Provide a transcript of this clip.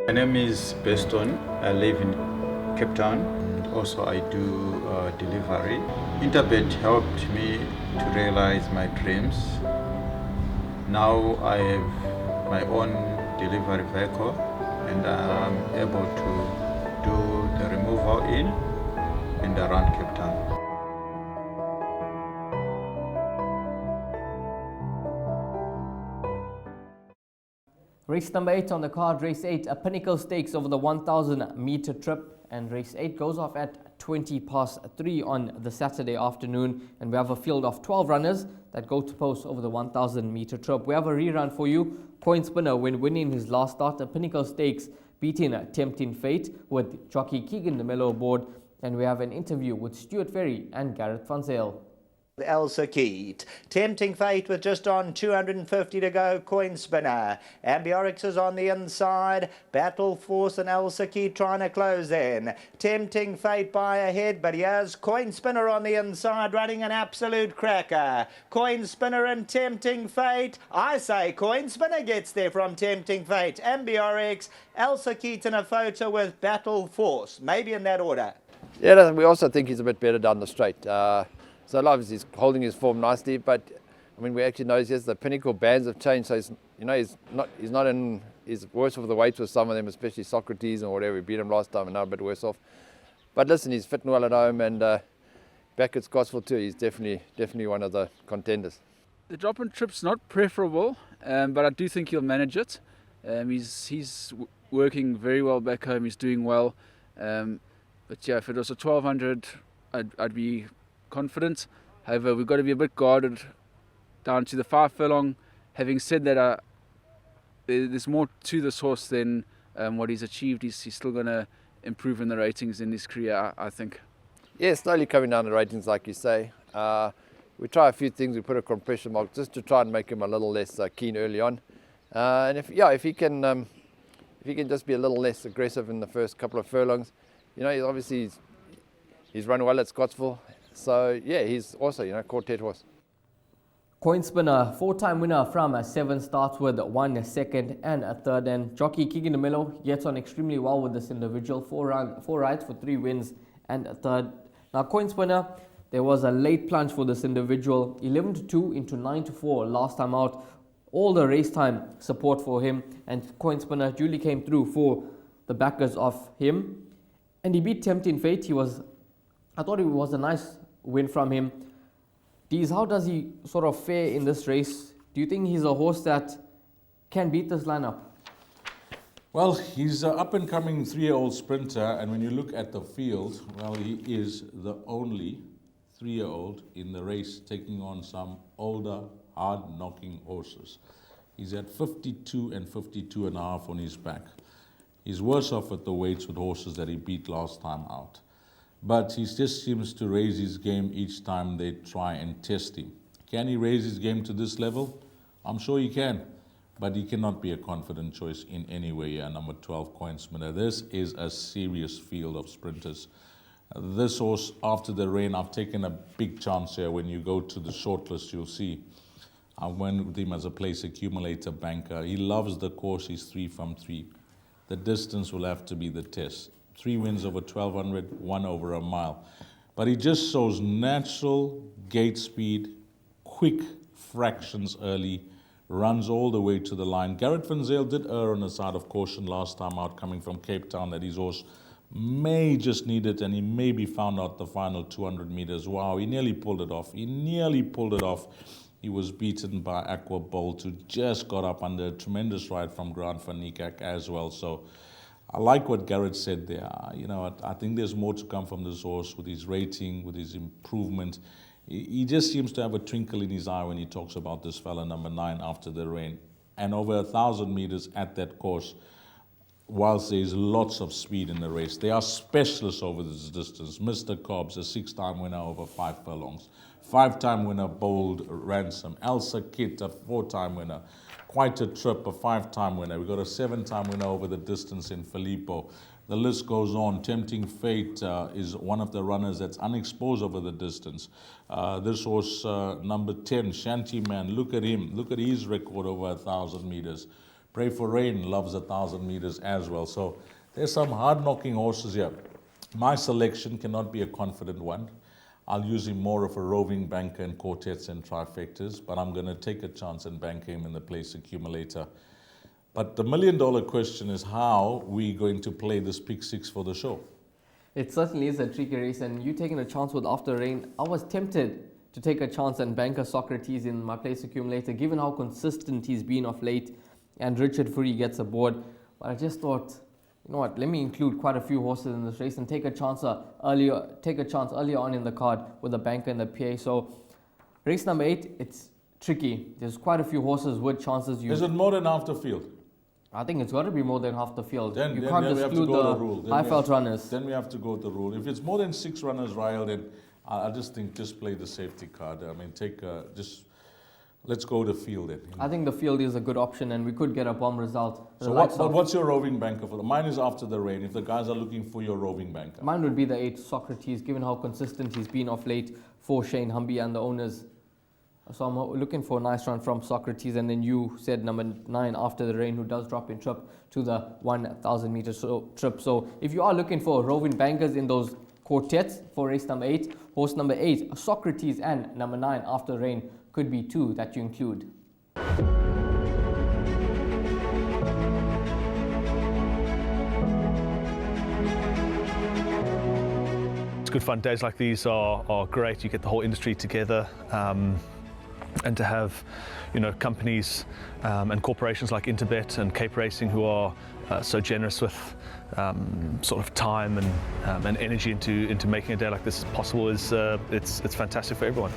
My name is Beston. I live in Cape Town. Also, I do delivery. Interbet helped me to realize my dreams. Now I have my own delivery vehicle and I'm able to do the removal in and around Cape Town. Race number 8 on the card, race 8, a Pinnacle Stakes over the 1,000 meter trip, and race 8 goes off at 3:20 on the Saturday afternoon, and we have a field of 12 runners that go to post over the 1,000 meter trip. We have a rerun for you. Coin Spinner, when winning his last start, a Pinnacle Stakes, beating Tempting Fate with jockey Keegan DeMello aboard, and we have an interview with Stuart Ferry and Gareth Van Zyl. Elsa Keat. Tempting Fate with just on 250 to go. Coin Spinner. Ambiorix is on the inside. Battle Force and Elsa Keat trying to close in. Tempting Fate by ahead, but here's Coin Spinner on the inside running an absolute cracker. Coin Spinner and Tempting Fate. I say Coin Spinner gets there from Tempting Fate. Ambiorix, Elsa Keat in a photo with Battle Force. Maybe in that order. Yeah, we also think he's a bit better down the straight. So obviously he's holding his form nicely, but I mean we actually noticed yes, the Pinnacle bands have changed. So he's not in. He's worse off the weights with some of them, especially Socrates or whatever. We beat him last time, and now a bit worse off. But listen, he's fitting well at home, and back at Scottsville too. He's definitely one of the contenders. The drop and trip's not preferable, but I do think he'll manage it. He's working very well back home. He's doing well. But yeah, if it was a 1200, I'd be confident. However, we've got to be a bit guarded down to the 5 furlong. Having said that, there's more to this horse than what he's achieved. He's still going to improve in the ratings in his career, I think. Yeah, slowly coming down the ratings, like you say. We try a few things. We put a compression mark just to try and make him a little less keen early on. And if he can just be a little less aggressive in the first couple of furlongs, he's run well at Scottsville. So yeah, he's also quartet horse. Coin Spinner, 4-time winner from 7 starts with 1 second and a third, and jockey Keegan DeMello gets on extremely well with this individual. 4 rides for 3 wins and a third. Now Coin Spinner, there was a late plunge for this individual, 11-2 into 9-4 last time out. All the race time support for him, and Coin Spinner duly came through for the backers of him, and he beat Tempting Fate. I thought it was a nice win from him. Dees, how does he sort of fare in this race? Do you think he's a horse that can beat this lineup? Well, he's an up-and-coming 3-year-old sprinter, and when you look at the field, well, he is the only 3-year-old in the race taking on some older, hard-knocking horses. He's at 52 and 52 and a half on his back. He's worse off at the weights with horses that he beat last time out. But he just seems to raise his game each time they try and test him. Can he raise his game to this level? I'm sure he can, but he cannot be a confident choice in any way here, number 12, Coin Spinner. This is a serious field of sprinters. This horse, after the rain, I've taken a big chance here. When you go to the shortlist, you'll see I went with him as a place accumulator banker. He loves the course. He's 3 from 3. The distance will have to be the test. 3 wins over 1,200, 1 over a mile. But he just shows natural gate speed, quick fractions early, runs all the way to the line. Gareth Van Zyl did err on the side of caution last time out, coming from Cape Town, that his horse may just need it, and he maybe found out the final 200 meters. Wow, he nearly pulled it off. He was beaten by Aqua Bolt, who just got up under a tremendous ride from Grant van Niekerk as well. So I like what Garrett said there. I think there's more to come from this horse with his rating, with his improvement. He just seems to have a twinkle in his eye when he talks about this fella, number 9, after the rain. And over 1,000 meters at that course, whilst there's lots of speed in the race, they are specialists over this distance. Mr. Cobbs, a 6-time winner over 5 furlongs. 5-time winner, Bold Ransom. Elsa Kitt, a 4-time winner. Quite a trip, a 5-time winner. We've got a 7-time winner over the distance in Filippo. The list goes on. Tempting Fate is one of the runners that's unexposed over the distance. This horse, number 10, Shanty Man, look at him. Look at his record over 1,000 meters. Pray for Rain loves 1,000 meters as well. So there's some hard-knocking horses here. My selection cannot be a confident one. I'll use him more of a roving banker in quartets and trifectas, but I'm going to take a chance and bank him in the place accumulator. But the million-dollar question is how we going to play this pick six for the show. It certainly is a tricky race, and you taking a chance with After Rain. I was tempted to take a chance and bank a Socrates in my place accumulator, given how consistent he's been of late, and Richard Fourie gets aboard. But I just thought, you know what, let me include quite a few horses in this race and take a chance earlier on in the card with the banker and the PA. So race number 8, it's tricky. There's quite a few horses with chances. Is it more than half the field? I think it's got to be more than half the field. Then you we can't have to exclude go the the rule. high felt runners. Then we have to go with the rule. If it's more than 6 runners, Ryle, then I just think just play the safety card. I mean, let's go the field then. I think the field is a good option, and we could get a bomb result. So what's your roving banker for? Mine is After the Rain, if the guys are looking for your roving banker. Mine would be the 8, Socrates, given how consistent he's been of late for Shane Humby and the owners. So I'm looking for a nice run from Socrates, and then you said number 9, After the Rain, who does drop in trip to the 1,000 meter trip. So if you are looking for roving bankers in those quartets for race number 8, horse number 8, Socrates, and number 9, After the Rain could be 2 that you include. It's good fun. Days like these are great. You get the whole industry together. And to have, companies and corporations like Interbet and Cape Racing who are so generous with sort of time and energy into making a day like this possible is it's fantastic for everyone.